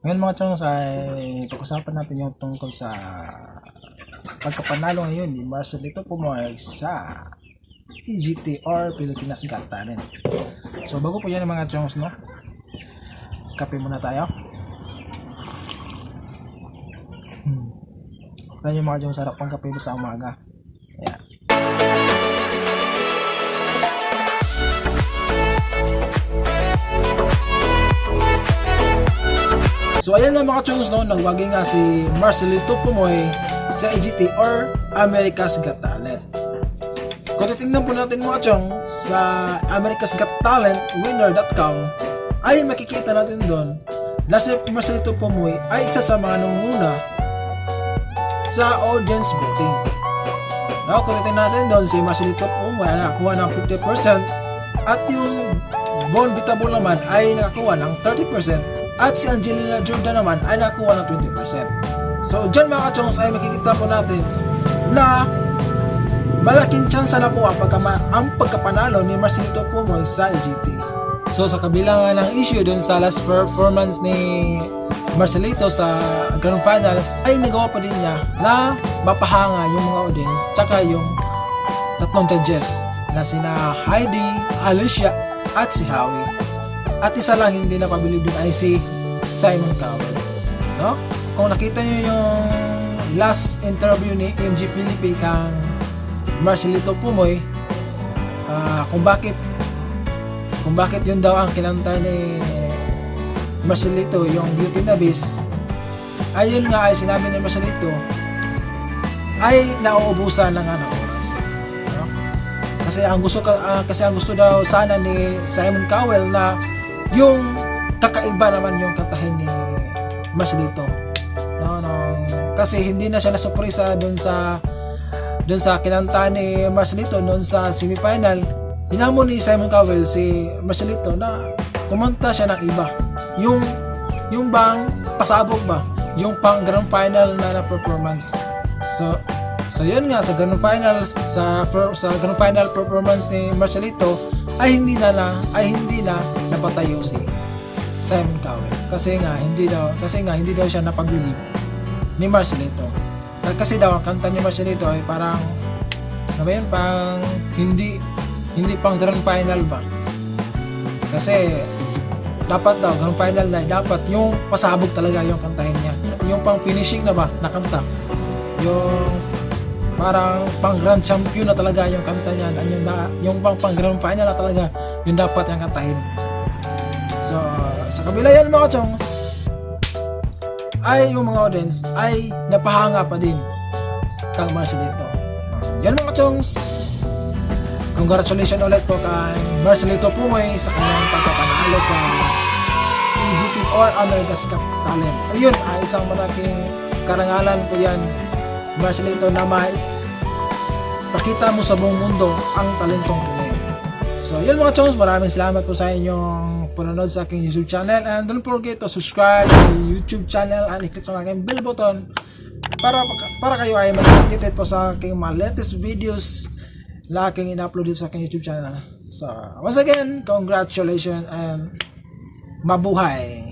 Ngayon mga chongs ay pag-usapan natin yung tungkol sa pagkapanalo ngayon ni Marcelito Pumoy sa PGT or Pilipinas Got Talent. So bago po yan mga chongs, no? Kape muna tayo. Kaya yung mga chongs, sarap pang kape sa umaga. Ayan. So ayan nga mga chongs, no, nagwagi nga si Marcelito Pumoy sa AGT or America's Got Talent. Kung titingnan po natin mga chong sa America's Got Talent winner.com ay makikita natin doon na si Marcelito Pumoy ay isa sa mga nanguna sa audience voting. Now, kung titingnan natin doon si Marcelito Pumoy ay nakakuha ng 50% at yung Von Vitabol naman ay nakakuha ng 30%. At si Angelina Jordan naman ay nakuha ng 20%. So dyan mga chongs ay makikita po natin na malaking chance na po ang pagkapanalo ni Marcelito Pumoy sa AGT. So sa kabila nga ng issue dun sa last performance ni Marcelito sa Grand Finals ay nagawa pa din niya na mapahanga yung mga audience tsaka yung tatlong judges na sina Heidi, Alicia at si Howie. At isa lang hindi napabilib din ay si Simon Cowell, no? Kung nakita niyo yung last interview ni MG Philippe kang Marcelito Pumoy, kung bakit yun daw ang kinanta ni Marcelito, yung Beauty and the Beast, ayun nga ay sinabi ni Marcelito ay nauubusan ng oras, no? Kasi ang gusto daw sana ni Simon Cowell na yung kakaiba naman yung kantahin ni Marcelito, no. Kasi hindi na siya nasurpresa doon sa kinanta ni Marcelito noon sa semifinal. Hinamon ni Simon Cowell si Marcelito na kumanta siya ng iba, yung bang pasabog ba, yung pang grand final na performance. So yun nga, sa grand final final performance ni Marcelito ay hindi na napatayo si Simon Cowell kasi nga hindi daw siya napaglilib ni Marcelito. Kasi daw ang kanta ni Marcelito ay parang pang hindi pang grand final ba, kasi dapat daw grand final na dapat yung pasabog talaga yung kantahin niya, yung pang finishing na ba na kanta, yung parang pang grand champion na talaga yung kanta niya, yung pang grand final na talaga yung dapat yung kantahin. So sa kabila yan mga chong ay yung mga audience ay napahanga pa din kang Marcelito. Yan mga chongs, congratulations ulit po kay Marcelito Pumoy sa kanyang pagkapanalo sa AGT or America's Got Talent. Ayun ay isang malaking karangalan po yan, Marcelito, na pakita mo sa buong mundo ang talentong Pinoy. So yun mga chongs, maraming salamat po sa inyong panonood sa aking YouTube channel, and don't forget to subscribe sa YouTube channel and i-click sa aking bell button para kayo ay mag-updated po sa aking mga latest videos na aking in-upload dito sa aking YouTube channel. So once again, congratulations and mabuhay!